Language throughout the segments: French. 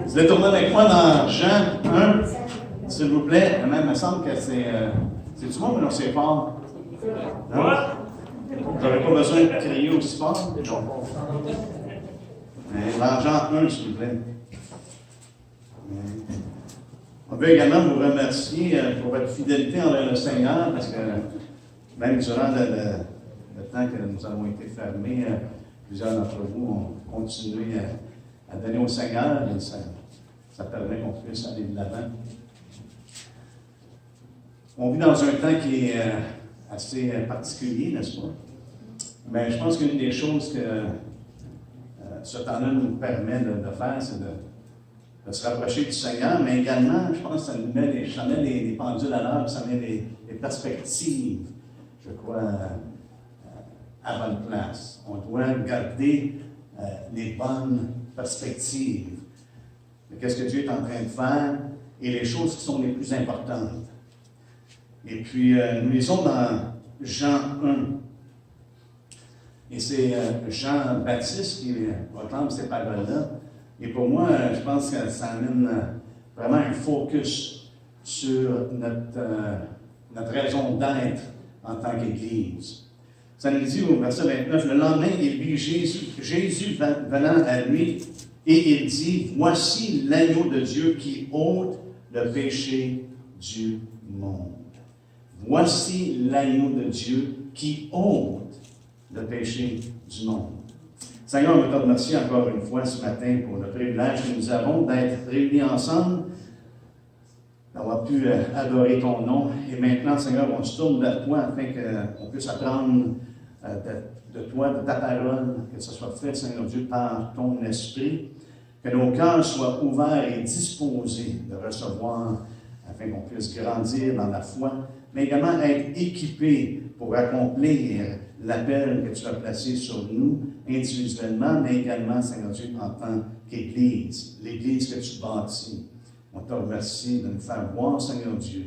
Vous voulez tourner avec moi dans Jean 1, s'il vous plaît. Même, il me semble que c'est du monde, mais non, c'est fort. Hein? Vous n'avez pas besoin de crier aussi fort? Mais dans Jean 1, s'il vous plaît. On veut également vous remercier pour votre fidélité envers le Seigneur, parce que même durant le temps que nous avons été fermés, plusieurs d'entre vous ont continué à donner au Seigneur, et ça permet qu'on puisse aller de l'avant. On vit dans un temps qui est assez particulier, n'est-ce pas? Mais je pense qu'une des choses que ce temps-là nous permet de faire, c'est de se rapprocher du Seigneur, mais également, je pense que ça nous met les pendules à l'heure, ça met les perspectives, je crois, à bonne place. On doit garder les bonnes perspectives de qu'est-ce que Dieu est en train de faire et les choses qui sont les plus importantes. Et puis, nous lisons dans Jean 1. Et c'est Jean-Baptiste qui proclame ces paroles-là. Et pour moi, je pense que ça amène vraiment un focus sur notre raison d'être en tant qu'Église. Ça nous dit au verset 29, le lendemain, il vit Jésus venant à lui, et il dit, voici l'agneau de Dieu qui ôte le péché du monde. Voici l'agneau de Dieu qui ôte le péché du monde. Seigneur, on veut te remercier encore une fois ce matin pour le privilège que nous avons d'être réunis ensemble, d'avoir pu adorer ton nom. Et maintenant, Seigneur, on se tourne vers toi afin qu'on puisse apprendre de toi, de ta parole, que ce soit fait, Seigneur Dieu, par ton esprit, que nos cœurs soient ouverts et disposés de recevoir afin qu'on puisse grandir dans la foi, mais également être équipés pour accomplir l'appel que tu as placé sur nous individuellement, mais également, Seigneur Dieu, en tant qu'Église, l'Église que tu bâtis. On te remercie de nous faire voir, Seigneur Dieu,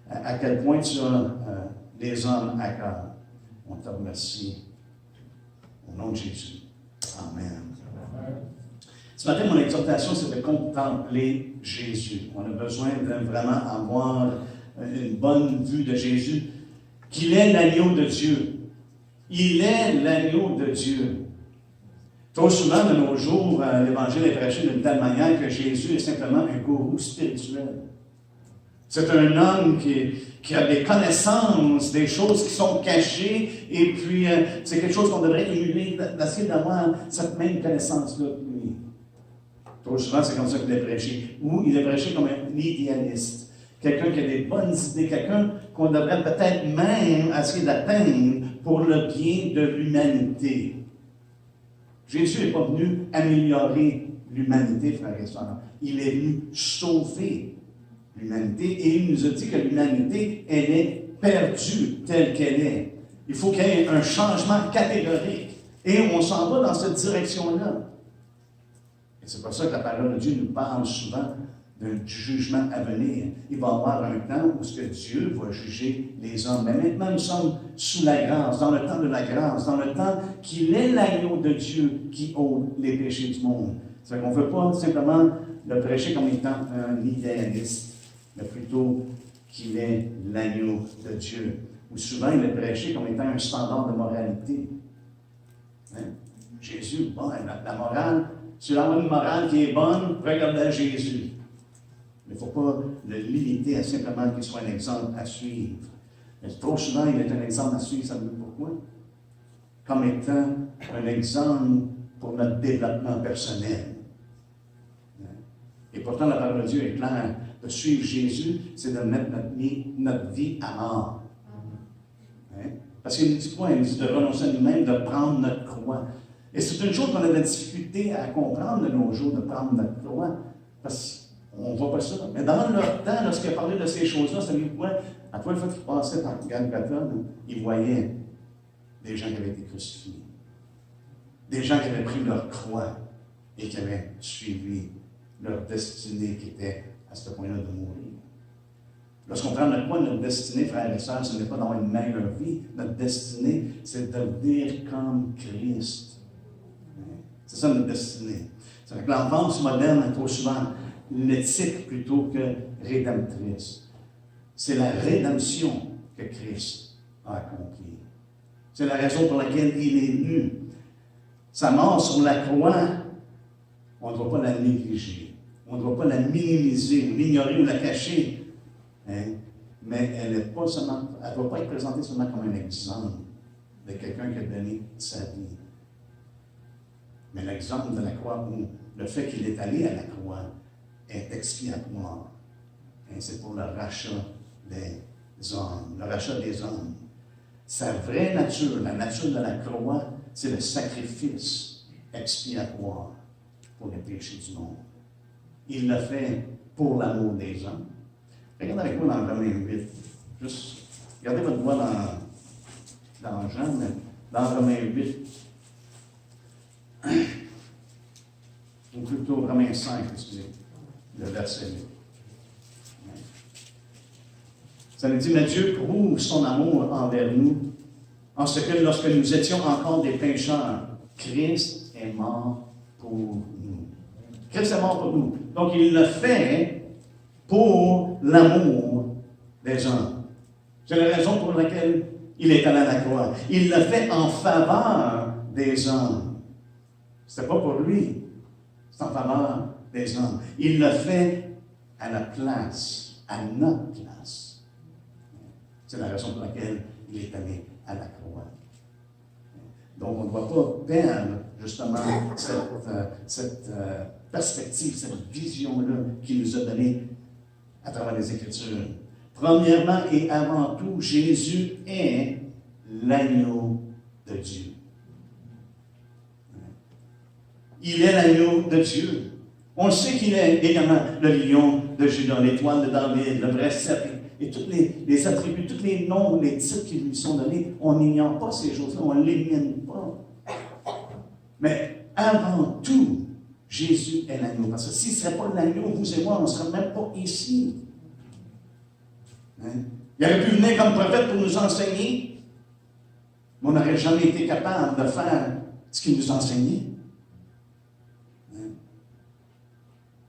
à quel point tu as les hommes à cœur. On te remercie. Au nom de Jésus. Amen. Ce matin, mon exhortation, c'est de contempler Jésus. On a besoin de vraiment avoir une bonne vue de Jésus, qu'il est l'agneau de Dieu. Il est l'agneau de Dieu. Trop souvent, de nos jours, l'Évangile est prêché d'une telle manière que Jésus est simplement un gourou spirituel. C'est un homme qui a des connaissances, des choses qui sont cachées, et puis c'est quelque chose qu'on devrait émuler, d'essayer d'avoir cette même connaissance-là que lui. Trop souvent, c'est comme ça qu'il est prêché. Ou il est prêché comme un idéaliste. Quelqu'un qui a des bonnes idées, quelqu'un qu'on devrait peut-être même essayer d'atteindre pour le bien de l'humanité. Jésus n'est pas venu améliorer l'humanité, frères et sœurs. Il est venu sauver l'humanité et il nous a dit que l'humanité, elle est perdue telle qu'elle est. Il faut qu'il y ait un changement catégorique. Et on s'en va dans cette direction-là. Et c'est pour ça que la parole de Dieu nous parle souvent d'un jugement à venir. Il va y avoir un temps où ce que Dieu va juger les hommes. Mais maintenant, nous sommes sous la grâce, dans le temps de la grâce, dans le temps qu'il est l'agneau de Dieu qui ôte les péchés du monde. C'est qu'on ne veut pas simplement le prêcher comme étant un idéaliste, mais plutôt qu'il est l'agneau de Dieu. Ou souvent, il est prêché comme étant un standard de moralité. Hein? Jésus, bon, la morale, si tu as une morale qui est bonne, regarde à Jésus. Mais il ne faut pas le limiter à simplement qu'il soit un exemple à suivre. Mais trop souvent, il est un exemple à suivre, savez-vous pourquoi? Comme étant un exemple pour notre développement personnel. Et pourtant, la parole de Dieu est claire. De suivre Jésus, c'est de mettre notre vie à mort. Hein? Parce qu'il nous dit quoi? Il nous dit de renoncer à nous-mêmes, de prendre notre croix. Et c'est une chose qu'on a de la difficulté à comprendre de nos jours, de prendre notre croix. Parce qu'on ne voit pas ça. Mais dans leur temps, lorsqu'il a parlé de ces choses-là, ça veut dire quoi? À toi, une fois qu'ils passaient par Golgotha, ils voyaient des gens qui avaient été crucifiés. Des gens qui avaient pris leur croix et qui avaient suivi leur destinée qui était à ce point-là de mourir. Lorsqu'on prend notre croix, notre destinée, frères et sœurs, ce n'est pas d'avoir une meilleure vie. Notre destinée, c'est de devenir comme Christ. C'est ça notre destinée. C'est que l'enfance moderne est trop souvent l'éthique plutôt que rédemptrice. C'est la rédemption que Christ a accomplie. C'est la raison pour laquelle il est venu. Sa mort sur la croix, on ne doit pas la négliger. On ne doit pas la minimiser, l'ignorer ou la cacher. Hein? Mais elle ne doit pas être présentée seulement comme un exemple de quelqu'un qui a donné sa vie. Mais l'exemple de la croix, où le fait qu'il est allé à la croix est expiatoire. Et c'est pour le rachat des hommes, le rachat des hommes. Sa vraie nature, la nature de la croix, c'est le sacrifice expiatoire pour les péchés du monde. Il l'a fait pour l'amour des hommes. Regardez avec moi dans Romains 8. Juste, regardez votre voix dans Jean, mais dans Romains 8. Ou plutôt Romains 5, excusez, le verset 8. Ça nous dit, mais Dieu prouve son amour envers nous, en ce que lorsque nous étions encore des pécheurs, Christ est mort pour nous. Christ est mort pour nous. Donc, il le fait pour l'amour des hommes. C'est la raison pour laquelle il est allé à la croix. Il le fait en faveur des hommes. Ce n'est pas pour lui, c'est en faveur des hommes. Il le fait à la place, à notre place. C'est la raison pour laquelle il est allé à la croix. Donc, on ne doit pas perdre justement cette perspective, cette vision-là qu'il nous a donnée à travers les Écritures. Premièrement et avant tout, Jésus est l'agneau de Dieu. Il est l'agneau de Dieu. On sait qu'il est également le lion de Juda, l'étoile de David, le vrai serpent, et tous les attributs, tous les noms, les titres qui lui sont donnés. On n'ignore pas ces choses-là, on ne l'élimine pas. Mais avant tout, Jésus est l'agneau. Parce que s'il ne serait pas l'agneau, vous et moi, on ne serait même pas ici. Hein? Il aurait pu venir comme prophète pour nous enseigner, mais on n'aurait jamais été capable de faire ce qu'il nous enseignait. Hein?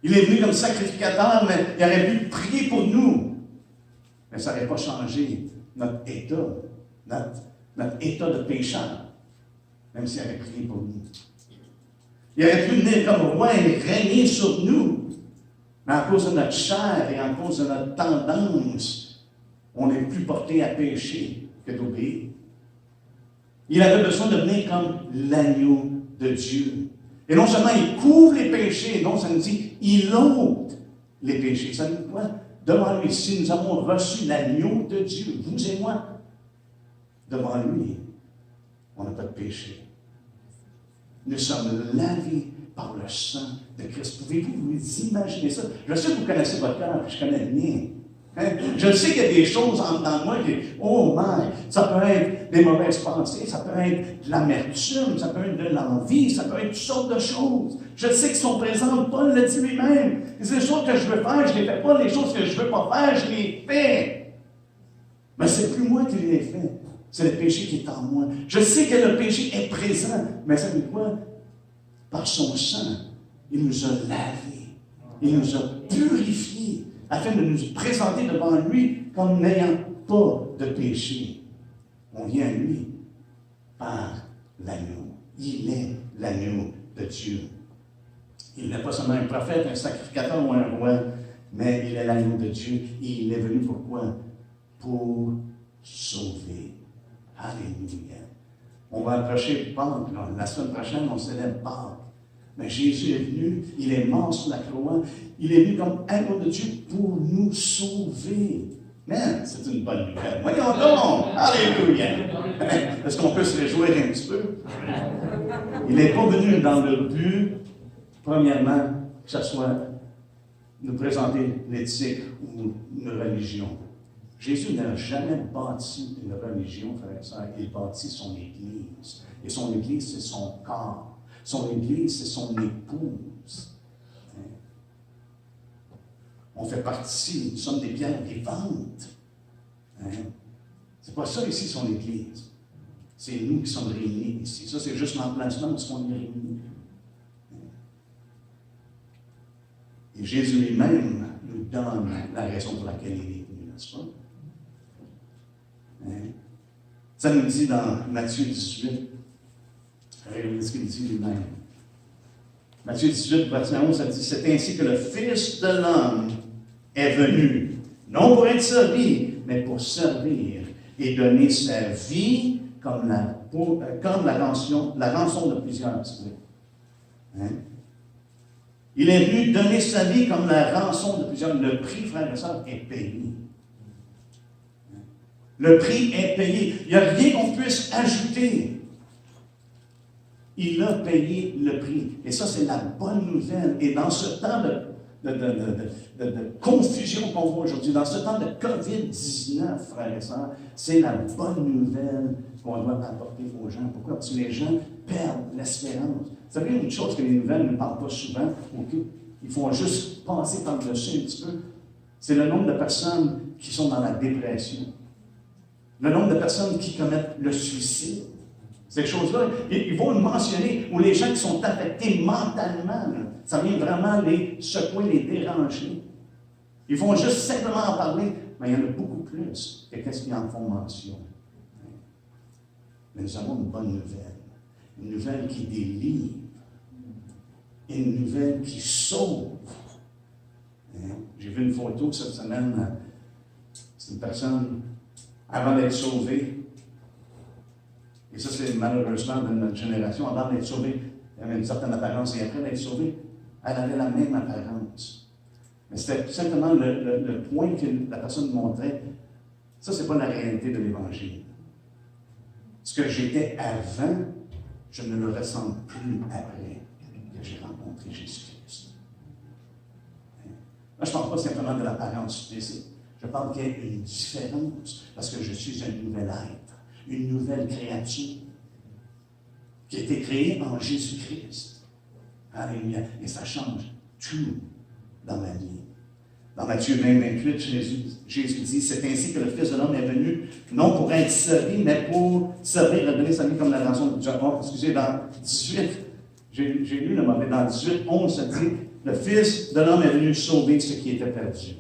Il est venu comme sacrificateur, mais il aurait pu prier pour nous. Mais ça n'aurait pas changé notre état, notre état de pécheur, même s'il avait prié pour nous. Il aurait pu venir comme roi et régner sur nous. Mais à cause de notre chair et à cause de notre tendance, on n'est plus porté à pécher que d'obéir. Il avait besoin de venir comme l'agneau de Dieu. Et non seulement il couvre les péchés, non, ça nous dit, il ôte les péchés. Ça nous dit quoi? Devant lui, si nous avons reçu l'agneau de Dieu, vous et moi, devant lui, on n'a pas de péché. Nous sommes lavés par le sang de Christ. Pouvez-vous vous imaginer ça? Je sais que vous connaissez votre cœur, je connais le mien. Hein? Je sais qu'il y a des choses en dedans de moi qui, oh my, ça peut être des mauvaises pensées, ça peut être de l'amertume, ça peut être de l'envie, ça peut être toutes sortes de choses. Je sais qu'ils sont présentes, Paul le dit lui-même. Les choses que je veux faire, je ne les fais pas. Les choses que je ne veux pas faire, je les fais. Mais ce n'est plus moi qui les fais. C'est le péché qui est en moi. Je sais que le péché est présent, mais savez quoi? Par son sang, il nous a lavés. Il nous a purifiés afin de nous présenter devant lui comme n'ayant pas de péché. On vient à lui par l'agneau. Il est l'agneau de Dieu. Il n'est pas seulement un prophète, un sacrificateur ou un roi, mais il est l'agneau de Dieu. Et il est venu pourquoi? Pour sauver. Alléluia. On va approcher Pâques. La semaine prochaine, on célèbre Pâques. Mais Jésus est venu, il est mort sur la croix. Il est venu comme agneau de Dieu pour nous sauver. Man, c'est une bonne nouvelle. Voyons donc! Alléluia! Est-ce qu'on peut se réjouir un petit peu? Il n'est pas venu dans le but, premièrement, que ce soit nous présenter l'éthique ou une religion. Jésus n'a jamais bâti une religion, frère et sœur. Il bâtit son Église. Et son Église, c'est son corps. Son Église, c'est son épouse. On fait partie, nous sommes des pierres vivantes. C'est pas ça ici, son Église. C'est nous qui sommes réunis ici. Ça, c'est juste l'emplacement où on est réunis. Jésus lui-même nous donne la raison pour laquelle il est venu, n'est-ce pas? Hein? Ça nous dit dans Matthieu 18, regardez ce qu'il dit lui-même. Matthieu 18, verset 11, ça dit, c'est ainsi que le Fils de l'homme est venu, non pour être servi, mais pour servir et donner sa vie comme la rançon de plusieurs. Hein? Il est venu donner sa vie comme la rançon de plusieurs. Le prix, frères et sœurs, est payé. Le prix est payé. Il n'y a rien qu'on puisse ajouter. Il a payé le prix. Et ça, c'est la bonne nouvelle. Et dans ce temps de confusion qu'on voit aujourd'hui, dans ce temps de COVID-19, frères et sœurs, c'est la bonne nouvelle qu'on doit apporter aux gens. Pourquoi? Parce que les gens perdent l'espérance. Vous savez, une chose que les nouvelles ne parlent pas souvent, ils font juste passer par-dessus un petit peu, c'est le nombre de personnes qui sont dans la dépression. Le nombre de personnes qui commettent le suicide. Ces choses-là, ils vont le mentionner, ou les gens qui sont affectés mentalement, là, ça vient vraiment les secouer, les déranger. Ils vont juste simplement en parler, mais il y en a beaucoup plus que qu'est-ce qu'ils en font mention. Mais nous avons une bonne nouvelle qui délivre, une nouvelle qui sauve. J'ai vu une photo cette semaine, c'est une personne, avant d'être sauvée, et ça, c'est malheureusement de notre génération. Avant d'être sauvée, elle avait une certaine apparence. Et après d'être sauvée, elle avait la même apparence. Mais c'était simplement le point que la personne montrait. Ça, ce n'est pas la réalité de l'Évangile. Ce que j'étais avant, je ne le ressens plus après que j'ai rencontré Jésus-Christ. Là, je ne parle pas simplement de l'apparence physique. Je parle qu'il y a une différence parce que je suis un nouvel être. Une nouvelle créature qui a été créée en Jésus-Christ. Alléluia. Et ça change tout dans ma vie. Dans Matthieu 20, 28, Jésus dit, c'est ainsi que le Fils de l'homme est venu, non pour être servi, mais pour servir et donner sa vie comme la rançon de Dieu. Excusez, dans 18, j'ai lu le mauvais, dans 18, 11, ça dit, le Fils de l'homme est venu sauver ce qui était perdu.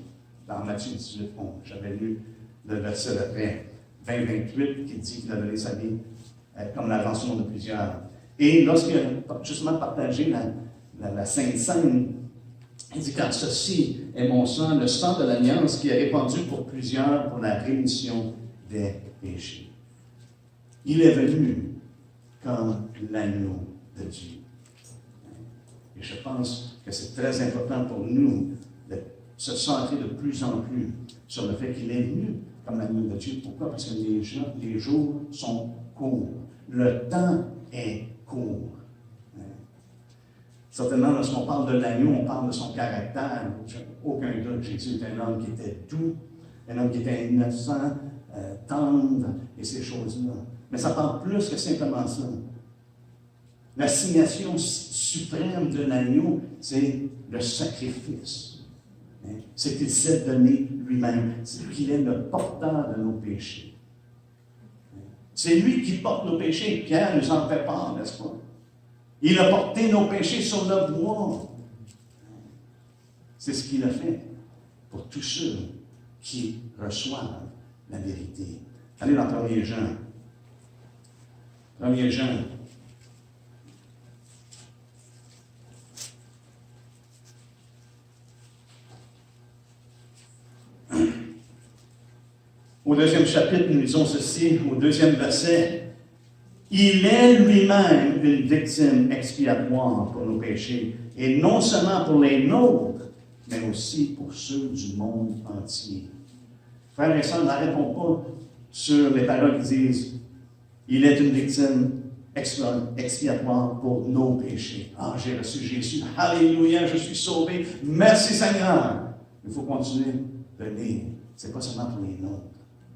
Dans Matthieu 18, 11, j'avais lu le verset d'après. 20-28, qui dit qu'il a donné sa vie comme la rançon de plusieurs. Et lorsqu'il a justement partagé la Sainte Seine, il dit, car ceci est mon sang, le sang de l'alliance qui est répandu pour plusieurs pour la rémission des péchés. Il est venu comme l'agneau de Dieu. Et je pense que c'est très important pour nous de se centrer de plus en plus sur le fait qu'il est venu comme l'agneau de Dieu. Pourquoi? Parce que les jours sont courts. Le temps est court. Certainement, lorsqu'on parle de l'agneau, on parle de son caractère. Aucun doute, Jésus est un homme qui était doux, un homme qui était innocent, tendre, et ces choses-là. Mais ça parle plus que simplement ça. L'assignation suprême de l'agneau, c'est le sacrifice. C'est qu'il s'est donné lui-même. C'est qu'il est le porteur de nos péchés. C'est lui qui porte nos péchés. Pierre nous en fait part, n'est-ce pas? Il a porté nos péchés sur le bois. C'est ce qu'il a fait pour tous ceux qui reçoivent la vérité. Allez dans 1er Jean. 1er Jean. Au 2e chapitre, nous lisons ceci, au 2e verset. Il est lui-même une victime expiatoire pour nos péchés, et non seulement pour les nôtres, mais aussi pour ceux du monde entier. Frères et sœurs, n'arrêtons pas sur les paroles qui disent il est une victime expiatoire pour nos péchés. Ah, j'ai reçu Jésus. Alléluia, je suis sauvé. Merci Seigneur. Il faut continuer de lire. Ce n'est pas seulement pour les nôtres.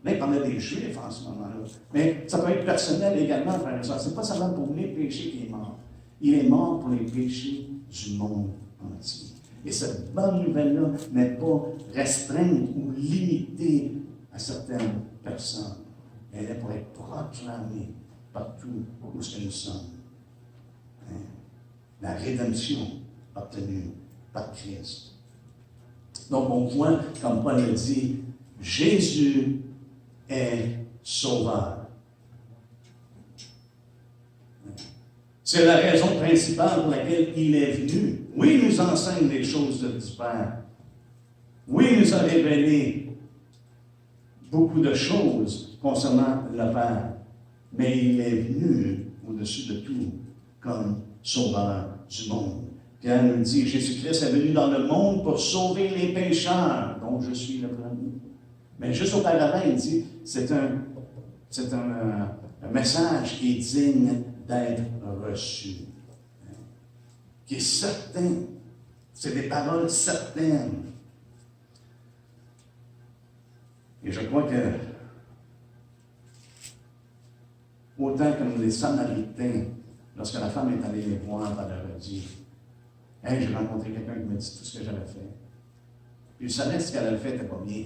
Là, il parlait des Juifs en ce moment-là. Mais ça peut être personnel également, frères et sœurs. Ce n'est pas seulement pour les péchés qu'il est mort. Il est mort pour les péchés du monde entier. Et cette bonne nouvelle-là n'est pas restreinte ou limitée à certaines personnes. Elle est pour être proclamée partout où nous sommes. La rédemption obtenue par Christ. Donc, on voit, comme Paul le dit, Jésus est sauveur. C'est la raison principale pour laquelle il est venu. Oui, il nous enseigne les choses du Père. Oui, il nous a révélé beaucoup de choses concernant le Père. Mais il est venu au-dessus de tout comme sauveur du monde. Pierre nous dit, Jésus-Christ est venu dans le monde pour sauver les pécheurs, dont je suis le premier. Mais juste auparavant, il dit, c'est un message qui est digne d'être reçu, qui est certain. C'est des paroles certaines. Et je crois que, autant comme les Samaritains, lorsque la femme est allée les voir, elle leur a dit, « Hey, j'ai rencontré quelqu'un qui m'a dit tout ce que j'avais fait. » Puis je savais ce qu'elle avait fait n'était pas bien.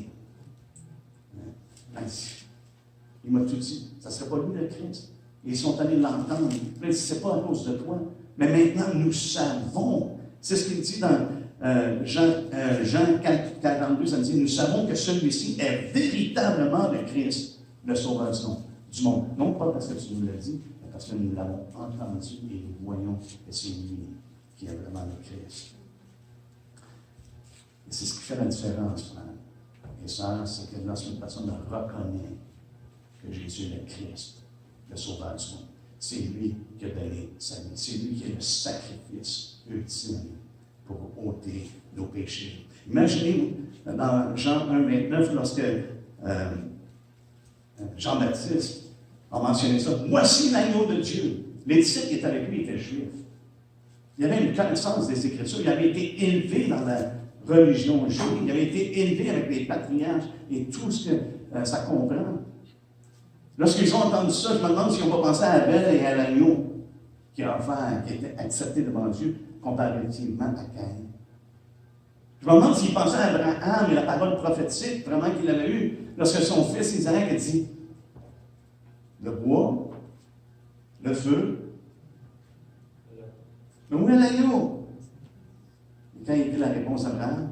Il m'a tout dit. Ça ne serait pas lui le Christ. Ils sont allés l'entendre. Il dit, c'est pas à cause de toi. Mais maintenant, nous savons. C'est ce qu'il dit dans Jean 42, ça me dit, nous savons que celui-ci est véritablement le Christ, le Sauveur du monde. Non pas parce que tu nous l'as dit, mais parce que nous l'avons entendu et nous voyons que c'est lui qui est vraiment le Christ. Et c'est ce qui fait la différence, frère et sœurs, c'est que lorsqu'une personne reconnaît que Jésus est le Christ, le Sauveur du monde, c'est lui qui a donné sa vie. C'est lui qui est le sacrifice ultime pour ôter nos péchés. Imaginez-vous, dans Jean 1, 29, lorsque Jean-Baptiste a mentionné ça, « Voici l'agneau de Dieu ». Les disciples qui étaient avec lui étaient juifs. Il avait une connaissance des Écritures. Il avait été élevé dans la religion juive. Il avait été élevé avec les patriarches et tout ce que ça comprend. Lorsqu'ils ont entendu ça, je me demande s'ils n'ont pas pensé à Abel et à l'agneau qui a offert, qui était accepté devant Dieu, comparativement à Caïn. Je me demande s'ils pensaient à Abraham et la parole prophétique vraiment qu'il avait eue lorsque son fils Isaac a dit le bois, le feu, mais où est l'agneau? Et quand il dit la réponse à Abraham,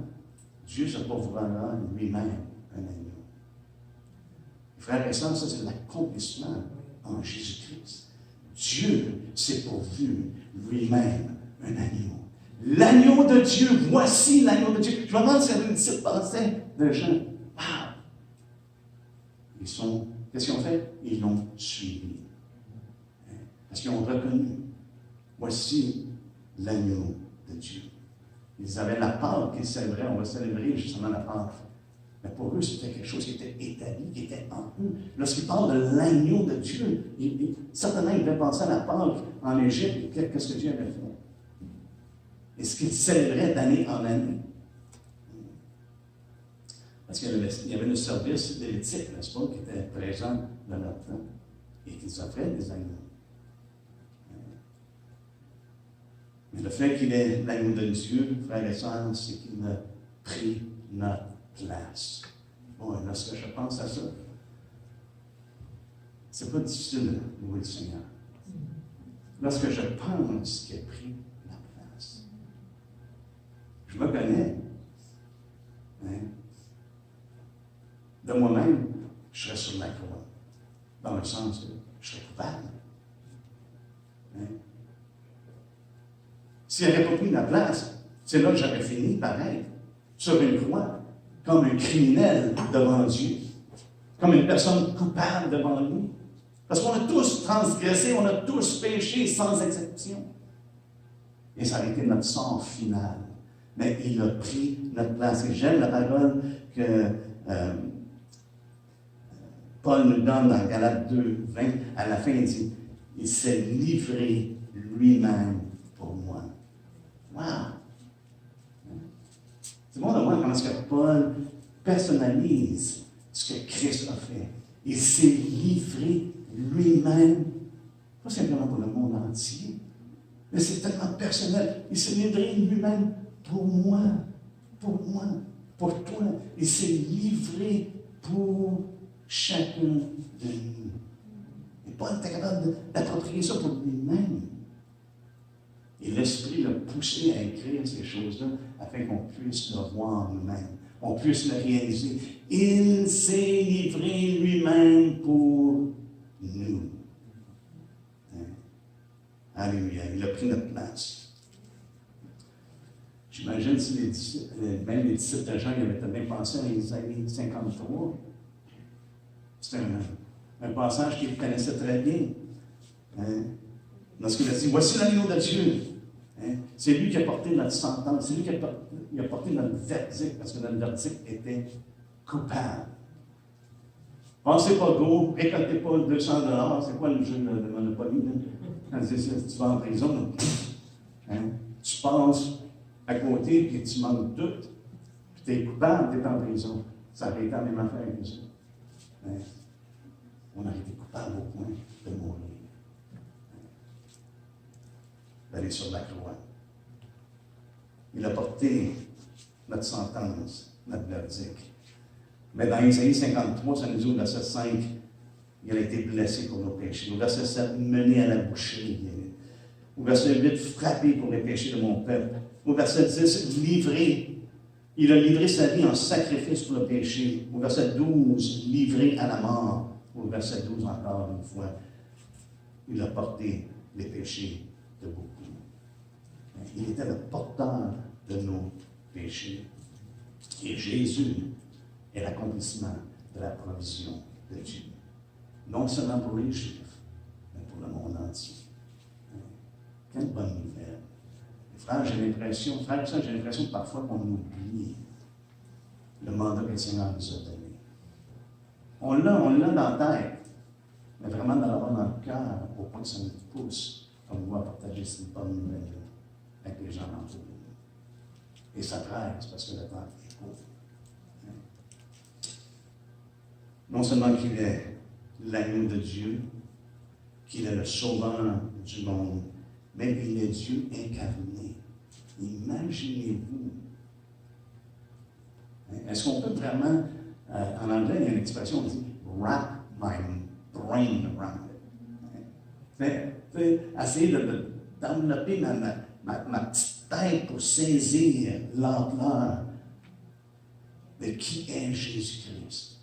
Dieu se pourvoira lui-même un agneau. Frères et sœurs, ça c'est l'accomplissement en Jésus-Christ. Dieu s'est pourvu lui-même un agneau. L'agneau de Dieu, voici l'agneau de Dieu. Je me demande si il y avait une petite pensée de gens. Ah! Qu'est-ce qu'ils ont fait? Ils l'ont suivi. Parce qu'ils ont reconnu. Voici l'agneau de Dieu. Ils avaient la Pâque qu'ils célébraient. On va célébrer justement la Pâque. Mais pour eux, c'était quelque chose qui était établi, qui était en eux. Lorsqu'ils parlent de l'agneau de Dieu, certainement, ils devaient penser à la Pâque en Égypte. Qu'est-ce que Dieu avait fait? Et ce qu'ils célébraient d'année en année. Parce qu'il y avait le service de l'éthique, n'est-ce pas, qui était présent dans leur temps et qu'ils offraient des agneaux. Mais le fait qu'il est l'agneau de Dieu, frères et sœurs, c'est qu'il a pris notre place. Bon, lorsque je pense à ça, c'est pas difficile de louer le Seigneur. Lorsque je pense qu'il a pris la place, je me connais. Hein? De moi-même, je serais sur la croix. Dans le sens que je serais coupable. Hein? S'il n'avait pas pris la place, c'est là que j'aurais fini par être sur une croix, comme un criminel devant Dieu, comme une personne coupable devant lui. Parce qu'on a tous transgressé, on a tous péché sans exception. Et ça a été notre sort final. Mais il a pris notre place. Et j'aime la parole que Paul nous donne dans Galates 2, 20. À la fin, il dit, il s'est livré lui-même pour moi. Wow! C'est bon de voir comment est-ce que Paul personnalise ce que Christ a fait. Il s'est livré lui-même, pas simplement pour le monde entier, mais c'est tellement personnel. Il s'est livré lui-même pour moi, pour toi. Il s'est livré pour chacun de nous. Et Paul était capable d'approprier ça pour lui-même. Et l'Esprit l'a poussé à écrire ces choses-là afin qu'on puisse le voir nous-mêmes, qu'on puisse le réaliser. Il s'est livré lui-même pour nous. Hein? Alléluia. Il a pris notre place. J'imagine si les disciples, même les disciples de Jean, ils avaient bien pensé à Isaïe 53. C'était un passage qu'ils connaissaient très bien. Hein? Lorsqu'il a dit, voici l'agneau de Dieu. Hein? C'est lui qui a porté notre sentence, c'est lui qui a porté notre verdict, parce que notre verdict était coupable. Pensez pas gros, récoltez pas 200 $, c'est quoi le jeu de Monopoly? Quand tu vas en prison, hein? Tu passes à côté, puis tu manques tout, puis tu es coupable, tu es en prison. Ça aurait été la même affaire que ça. Hein? On a été coupable au point de mourir. D'aller sur la croix. Il a porté notre sentence, notre verdict. Mais dans Isaïe 53, ça nous dit au verset 5, il a été blessé pour nos péchés. Au verset 7, mené à la boucherie. Au verset 8, frappé pour les péchés de mon peuple. Au verset 10, livré. Il a livré sa vie en sacrifice pour le péché. Au verset 12, livré à la mort. Au verset 12, encore une fois, il a porté les péchés de beaucoup. Il était le porteur de nos péchés. Et Jésus est l'accomplissement de la provision de Dieu. Non seulement pour les Juifs, mais pour le monde entier. Quelle bonne nouvelle. Frère, j'ai l'impression que parfois qu'on oublie le mandat que le Seigneur nous a donné. On l'a dans la tête, mais vraiment dans le cœur, au point que ça nous pousse, comme nous, à partager cette bonne nouvelle avec les gens autour de nous. Et ça presse, parce que le temps est court. Non seulement qu'il est l'agneau de Dieu, qu'il est le sauveur du monde, mais il est Dieu incarné. Imaginez-vous. Est-ce qu'on peut vraiment, en anglais, il y a une expression qui dit « wrap my brain around it ». Essayer d'envelopper ma petite tête pour saisir l'ampleur de qui est Jésus-Christ.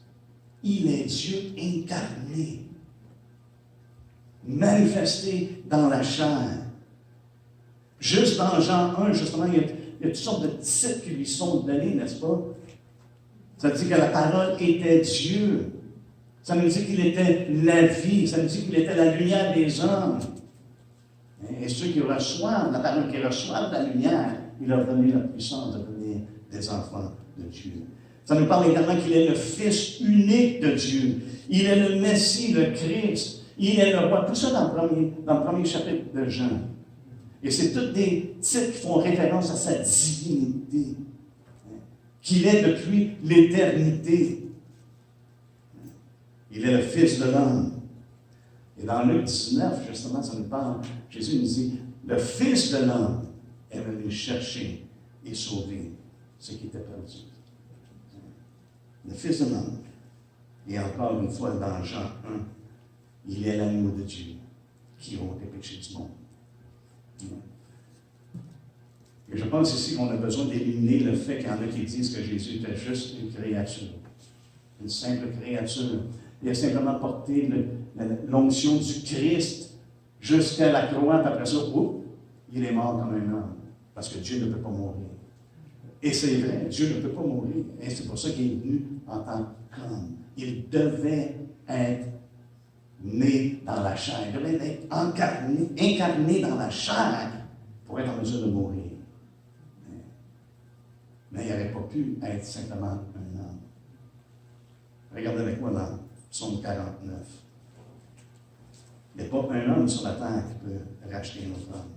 Il est Dieu incarné, manifesté dans la chair. Juste dans Jean 1, justement, il y a toutes sortes de titres qui lui sont donnés, n'est-ce pas? Ça dit que la parole était Dieu. Ça nous dit qu'il était la vie. Ça nous dit qu'il était la lumière des hommes. Et ceux qui reçoivent la parole, qui reçoivent la lumière, il leur donné la puissance de devenir des enfants de Dieu. Ça nous parle également qu'il est le Fils unique de Dieu. Il est le Messie, le Christ. Il est le roi. Tout ça dans le premier chapitre de Jean. Et c'est tous des titres qui font référence à sa divinité, qu'il est depuis l'éternité. Il est le Fils de l'homme. Et dans Luc 19, justement, ça nous parle, Jésus nous dit, le Fils de l'homme est venu chercher et sauver ce qui était perdu. Le Fils de l'homme. Et encore une fois, dans Jean 1, il est l'agneau de Dieu qui ôte les péchés du monde. Et je pense ici qu'on a besoin d'éliminer le fait qu'il y en a qui disent que Jésus était juste une créature, une simple créature. Il a simplement porté l'onction du Christ jusqu'à la croix, puis après ça, il est mort comme un homme, parce que Dieu ne peut pas mourir. Et c'est vrai, Dieu ne peut pas mourir, et c'est pour ça qu'il est venu en tant qu'homme. Il devait être né dans la chair, il devait être incarné dans la chair pour être en mesure de mourir. Mais il n'aurait pas pu être simplement un homme. Regardez avec moi dans Psaume 49. Il n'y a pas un homme sur la terre qui peut racheter un autre homme.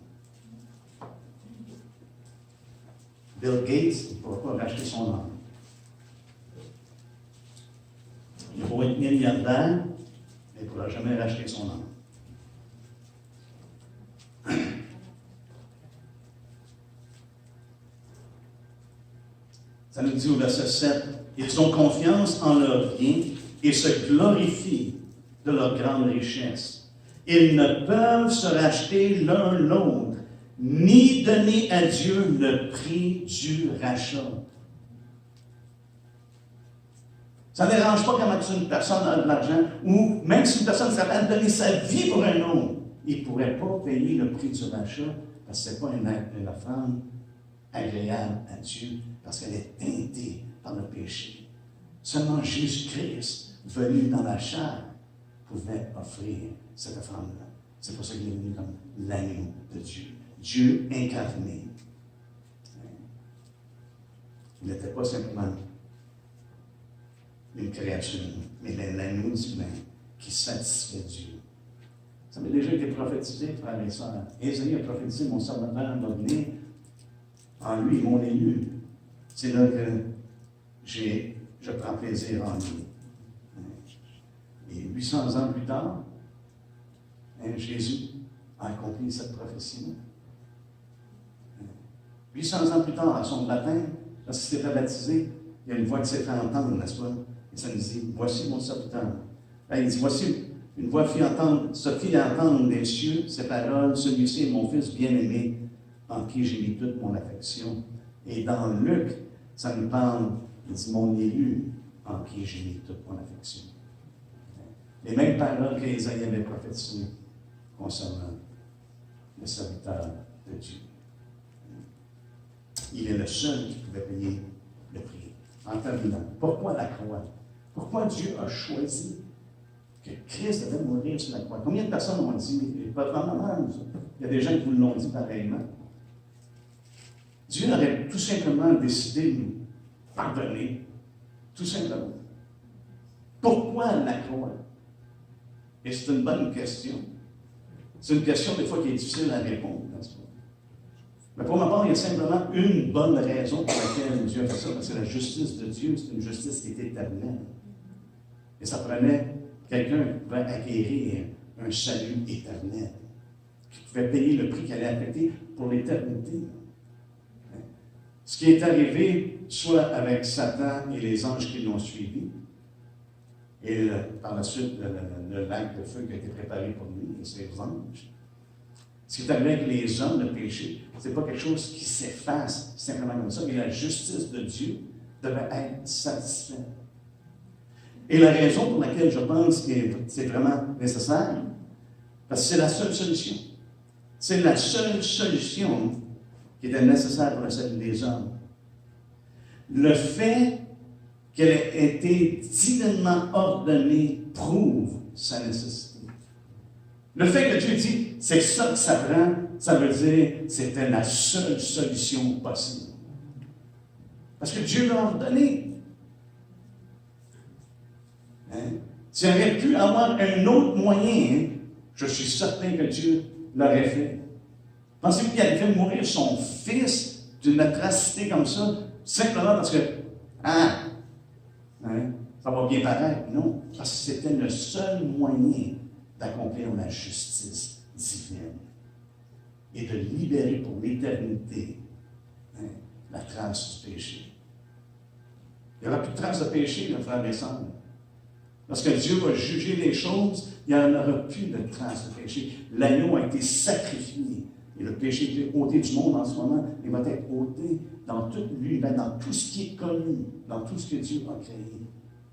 Bill Gates ne pourra pas racheter son homme. Il pourra être milliardaire, mais il ne pourra jamais racheter son homme. Ça nous dit au verset 7, ils ont confiance en leur bien et se glorifient de leur grande richesse. Ils ne peuvent se racheter l'un l'autre, ni donner à Dieu le prix du rachat. Ça ne dérange pas quand une personne a de l'argent, ou même si une personne serait prête à donner sa vie pour un autre, il ne pourrait pas payer le prix du rachat, parce que ce n'est pas une offrande agréable à Dieu, parce qu'elle est teintée par le péché. Seulement Jésus-Christ, venu dans la chair, pouvait offrir cette offrande-là. C'est pour ça qu'il est venu comme l'agneau de Dieu. Dieu incarné. Il n'était pas simplement une créature, mais l'agneau divin qui satisfait Dieu. Ça m'a déjà été prophétisé, frères et sœurs. Ésaïe a prophétisé, mon serviteur va venir. En lui, mon élu. C'est là que je prends plaisir en lui. Et 800 ans plus tard, Jésus a accompli cette prophétie-là. 800 ans plus tard, à son baptême, lorsqu'il s'est fait baptiser, il y a une voix qui s'est fait entendre, n'est-ce pas? Et ça nous dit, voici mon serviteur. Il dit, voici une voix se fit entendre des cieux, ces paroles, celui-ci est mon fils bien-aimé, en qui j'ai mis toute mon affection. Et dans Luc, ça nous parle, il dit, mon élu, en qui j'ai mis toute mon affection. Les mêmes paroles qu'Ésaïe avait prophétisées concernant le serviteur de Dieu. Il est le seul qui pouvait payer le prix. En terminant, pourquoi la croix? Pourquoi Dieu a choisi que Christ devait mourir sur la croix? Combien de personnes ont dit, probablement, il y a des gens qui vous l'ont dit pareillement. Dieu aurait tout simplement décidé de nous pardonner, tout simplement. Pourquoi la croix? Et c'est une bonne question. C'est une question, des fois, qui est difficile à répondre, n'est-ce pas? Mais pour ma part, il y a simplement une bonne raison pour laquelle Dieu a fait ça, parce que la justice de Dieu, c'est une justice qui est éternelle. Et ça prenait quelqu'un qui pouvait acquérir un salut éternel, qui pouvait payer le prix qu'elle allait affecter pour l'éternité. Ce qui est arrivé, soit avec Satan et les anges qui l'ont suivi, et par la suite, le lac de feu qui a été préparé pour lui et ses anges. Ce qui est arrivé avec les hommes, le péché, ce n'est pas quelque chose qui s'efface simplement comme ça, mais la justice de Dieu devait être satisfaite. Et la raison pour laquelle je pense que c'est vraiment nécessaire, parce que c'est la seule solution. C'est la seule solution qui était nécessaire pour le salut des hommes. Le fait qu'elle ait été divinement ordonnée prouve sa nécessité. Le fait que Dieu dit, c'est ça que ça prend, ça veut dire que c'était la seule solution possible. Parce que Dieu l'a ordonné. S'il aurait pu avoir un autre moyen, je suis certain que Dieu l'aurait fait. Pensez-vous qu'il avait fait mourir son fils d'une atrocité comme ça, simplement parce que, ça va bien paraître? Non, parce que c'était le seul moyen d'accomplir la justice divine et de libérer pour l'éternité la trace du péché. Il n'y aura plus de trace de péché, mes frères et sœurs. Lorsque Dieu va juger les choses, il n'y en aura plus de trace de péché. L'agneau a été sacrifié. Et le péché a été ôté du monde en ce moment. Il va être ôté dans tout l'univers, dans tout ce qui est connu, dans tout ce que Dieu a créé.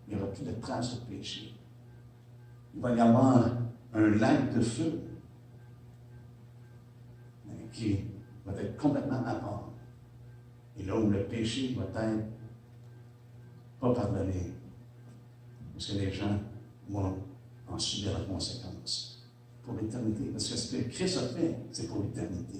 Il n'y aura plus de trace de péché. Il va y avoir un lac de feu qui va être complètement à part. Et là où le péché va être pas pardonné, parce que les gens vont en subir la conséquence pour l'éternité. Parce que ce que Christ a fait, c'est pour l'éternité.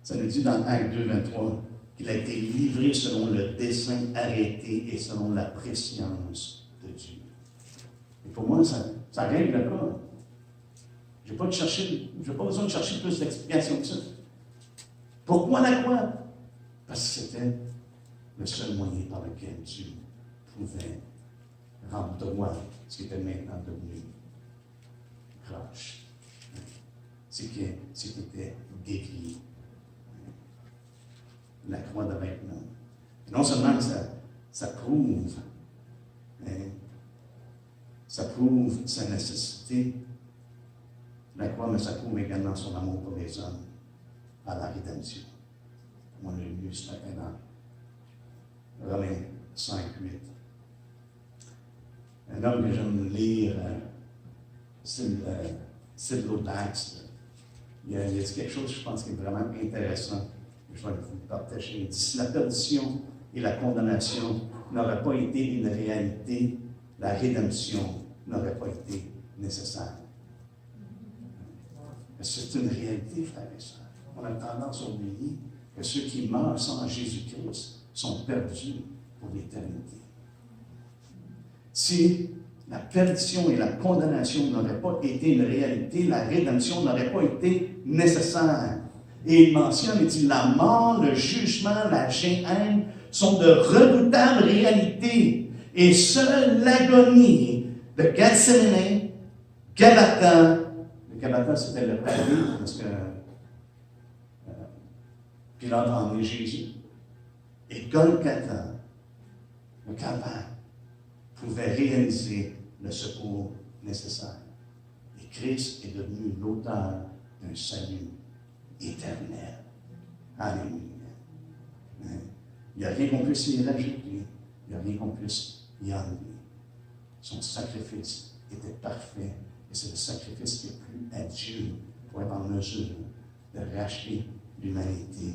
Ça nous dit dans Actes 2, 23 qu'il a été livré selon le dessein arrêté et selon la préscience de Dieu. Et pour moi, ça règle le cas. Je n'ai pas besoin de chercher plus d'explications que ça. Pourquoi la croix? Parce que c'était le seul moyen par lequel Dieu pouvait rendre droit ce qui était maintenant devenu croche. Ce qui était dévié. La croix de maintenant. Et non seulement ça prouve sa nécessité, la croix, mais ça prouve également son amour pour les hommes, par la rédemption. On l'a lu ce matin dans Romains 5, 8. Un homme que j'aime lire, c'est de l'audace. Il a dit quelque chose, je pense, qui est vraiment intéressant. Je vais vous le partager. Il dit, si la perdition et la condamnation n'auraient pas été une réalité, la rédemption n'aurait pas été nécessaire. C'est une réalité, frères et sœurs. On a tendance à oublier que ceux qui meurent sans Jésus-Christ sont perdus pour l'éternité. Si la perdition et la condamnation n'auraient pas été une réalité, la rédemption n'aurait pas été nécessaire. Et il mentionne, il dit, la mort, le jugement, la géhenne sont de redoutables réalités. Et seule l'agonie de Gethsémane, Gabata, le Gabata c'était le paradis, parce que Pilate a emmené Jésus, et Golgotha, le calvaire, pouvait réaliser le secours nécessaire. Et Christ est devenu l'auteur d'un salut éternel. Alléluia. Il n'y a rien qu'on puisse y rajouter, il n'y a rien qu'on puisse y enlever. Son sacrifice était parfait, et c'est le sacrifice qui a plu à Dieu pour être en mesure de racheter l'humanité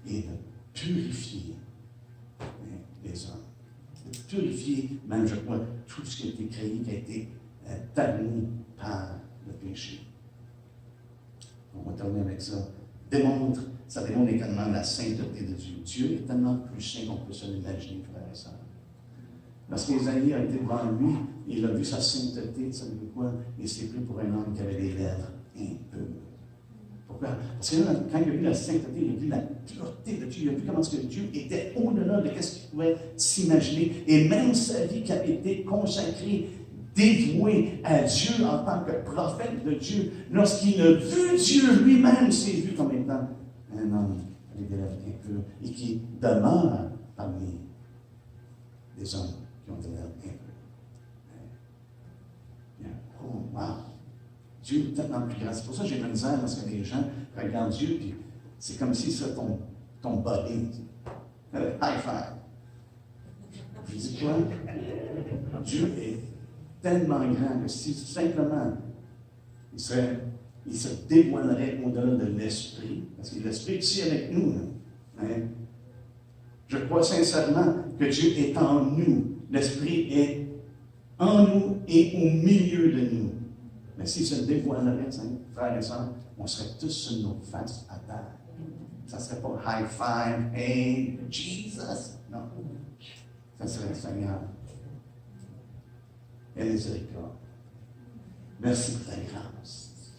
et de purifier les hommes. De purifier, même, je crois, tout ce qui a été créé, qui a été terni par le péché. On va terminer avec ça. Ça démontre également la sainteté de Dieu. Dieu est tellement plus saint qu'on peut se l'imaginer, frères et sœurs. Lorsqu'Ésaïe a été devant lui, il a vu sa sainteté, vous savez quoi? Il s'est pris pour un homme qui avait des lèvres impures. Pourquoi? Parce que là, quand il a vu la sainteté, il a vu la pureté de Dieu, il a vu comment Dieu était au-delà de ce qu'il pouvait s'imaginer. Et même sa vie qui a été consacrée, dévouée à Dieu en tant que prophète de Dieu, lorsqu'il a vu Dieu lui-même, s'est vu comme étant un homme avec des lèvres impures et qui demeure parmi les hommes qui ont des lèvres impures. Oh, wow! Dieu est tellement plus grand. C'est pour ça que j'ai de la misère parce que les gens regardent Dieu et c'est comme si c'était ton body. High five. Je dis quoi? Dieu est tellement grand que si simplement il se dévoilerait au-delà de l'esprit, parce que l'esprit est ici avec nous. Hein? Je crois sincèrement que Dieu est en nous. L'esprit est en nous et au milieu de nous. Mais s'il se dévoilerait, frères et sœurs, on serait tous sur nos faces à terre. Ça ne serait pas high five, hey, Jesus. Non. Ça serait Seigneur. Et miséricorde. Merci pour ta grâce.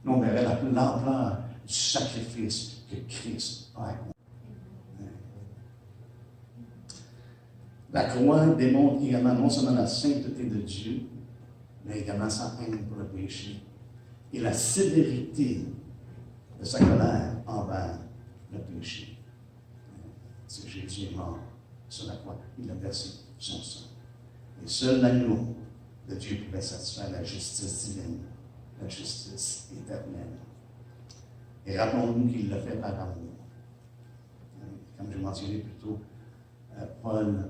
Nous, on verrait l'ampleur du sacrifice que Christ a accompli. La croix démontre également non seulement la sainteté de Dieu, mais également sa haine pour le péché et la sévérité de sa colère envers le péché. C'est Jésus est mort sur la croix, il a versé son sang. Et seul l'agneau de Dieu pouvait satisfaire la justice divine, la justice éternelle. Et rappelons-nous qu'il l'a fait par amour. Comme j'ai mentionné plus tôt, Paul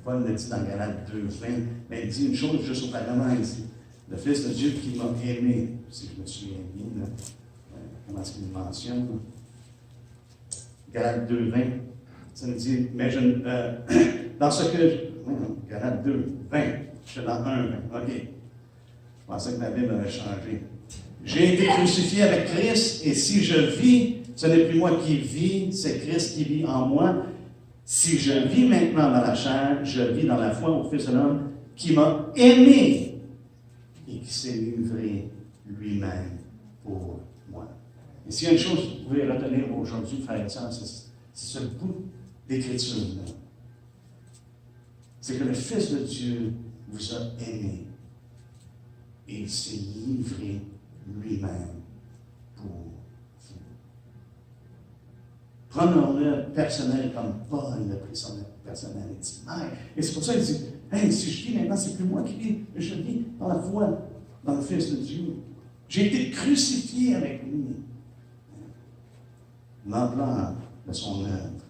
le dit dans Galates 2:20, mais il dit une chose juste auparavant, il dit, le Fils de Dieu qui m'a aimé, si je me souviens bien, comment est-ce qu'il mentionne? Galates 2:20, ça nous dit, mais dans ce que, Galates 2:20, je suis dans 1:20, ok, je pensais que ma Bible avait changé. J'ai été crucifié avec Christ, et si je vis, ce n'est plus moi qui vis, c'est Christ qui vit en moi. Si je vis maintenant dans la chair, je vis dans la foi au Fils de l'homme qui m'a aimé et qui s'est livré lui-même pour moi. Et s'il y a une chose que vous pouvez retenir aujourd'hui, frères et sœurs, c'est ce bout d'écriture-là. C'est que le Fils de Dieu vous a aimé et il s'est livré lui-même pour vous. Prenons-le personnel comme Paul le pris son personnel. Il dit, et c'est pour ça qu'il dit, hey, si je vis maintenant, c'est plus moi qui vis, je vis dans la foi, dans le Fils de Dieu. J'ai été crucifié avec lui. L'ampleur de son œuvre,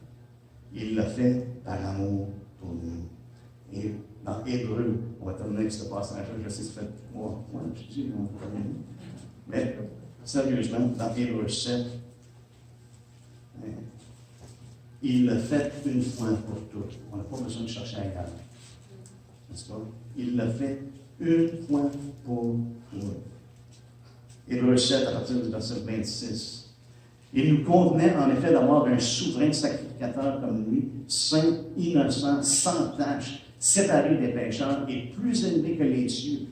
il l'a fait par amour pour nous. Et dans Hébreu, on va terminer avec ce passage-là, je sais que ça fait 3 mois que je dis, on va terminer. Mais sérieusement, dans Hébreu 7, il l'a fait une fois pour toutes. On n'a pas besoin de chercher ailleurs. N'est-ce pas? Il l'a fait une fois pour toutes. Hébreu 7, à partir du verset 26. Il nous convenait en effet d'avoir un souverain sacrificateur comme lui, saint, innocent, sans tache, séparé des pécheurs et plus élevé que les cieux,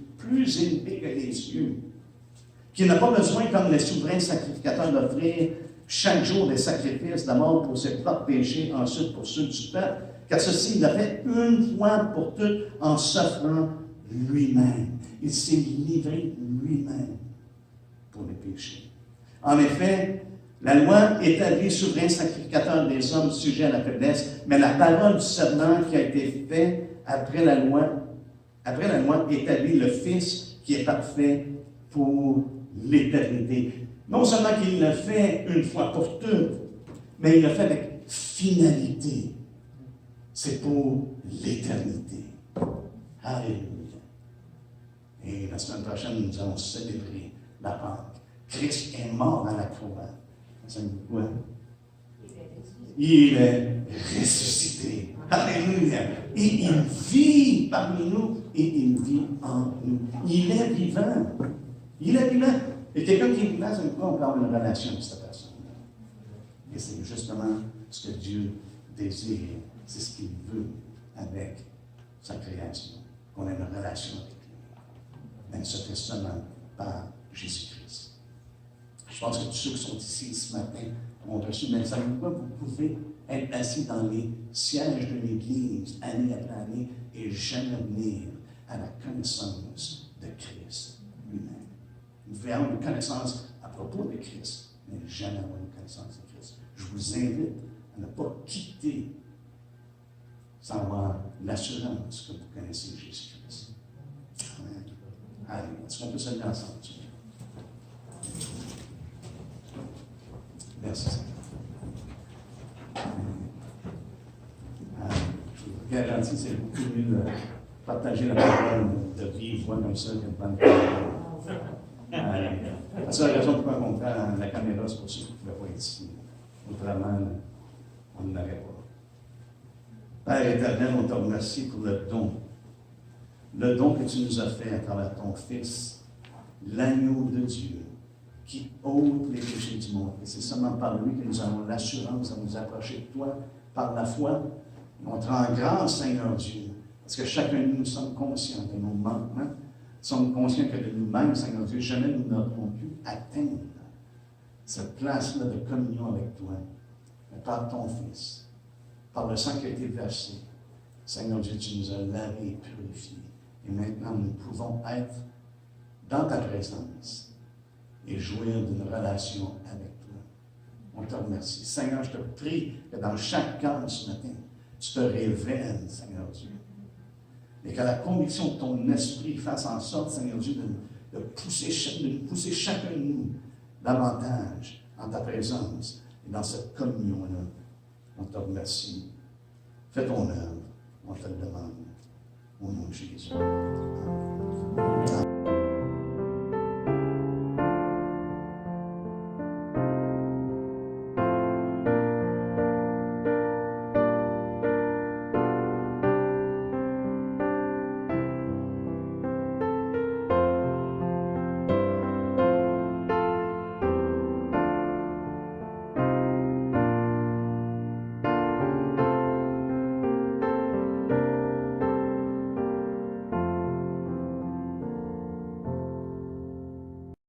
qui n'a pas besoin, comme les souverains sacrificateurs, d'offrir chaque jour des sacrifices, d'abord pour ses propres péchés, ensuite pour ceux du peuple, car ceci, il l'a fait une fois pour toutes en s'offrant lui-même. Il s'est livré lui-même pour les péchés. En effet, la loi établit souverain sacrificateur des hommes sujets à la faiblesse, mais la parole du serment qui a été fait après la loi établit le Fils qui est parfait pour l'éternité. Non seulement qu'il l'a fait une fois pour toutes, mais il l'a fait avec finalité. C'est pour l'éternité. Alléluia. Et la semaine prochaine, nous allons célébrer la Pâque. Christ est mort à la croix. Ça veut dire quoi? Il est ressuscité. Alléluia. Et il vit parmi nous et il vit en nous. Il est vivant. Il est vivant. Et quelqu'un qui est vivant, ça veut dire qu'on peut avoir une relation avec cette personne-là. Et c'est justement ce que Dieu désire. C'est ce qu'il veut avec sa création. Qu'on ait une relation avec lui. Mais ce fait seulement par Jésus-Christ. Je pense que tous ceux qui sont ici ce matin ont reçu, mais savez-vous quoi? Vous pouvez être assis dans les sièges de l'Église, année après année, et jamais venir à la connaissance de Christ lui-même. Vous pouvez avoir une connaissance à propos de Christ, mais jamais avoir une connaissance de Christ. Je vous invite à ne pas quitter sans avoir l'assurance que vous connaissez Jésus-Christ. Amen. Allez, est-ce qu'on peut se lever ensemble? Merci Seigneur. Je vous garantis, c'est beaucoup mieux de partager la parole de vive voix comme ça que de prendre la parole. C'est la raison pourquoi on prend la caméra, c'est pour ceux qui ne pouvaient pas être ici. Autrement, on ne l'aurait pas. Père éternel, on te remercie pour le don. Le don que tu nous as fait à travers ton Fils, l'agneau de Dieu, qui ôte les péchés du monde. Et c'est seulement par lui que nous avons l'assurance de nous approcher de toi par la foi. On te rend grâce, Seigneur Dieu, parce que chacun de nous sommes conscients de nos manquements. Nous sommes conscients que de nous-mêmes, Seigneur Dieu, jamais nous n'aurons pu atteindre cette place-là de communion avec toi. Mais par ton Fils, par le sang qui a été versé, Seigneur Dieu, tu nous as lavés et purifiés. Et maintenant, nous pouvons être dans ta présence et jouir d'une relation avec toi. On te remercie. Seigneur, je te prie que dans chaque cœur ce matin, tu te révèles, Seigneur Dieu. Et que la conviction de ton esprit fasse en sorte, Seigneur Dieu, de pousser chacun de nous davantage en ta présence et dans cette communion-là. On te remercie. Fais ton œuvre. On te le demande. Au nom de Jésus. Amen.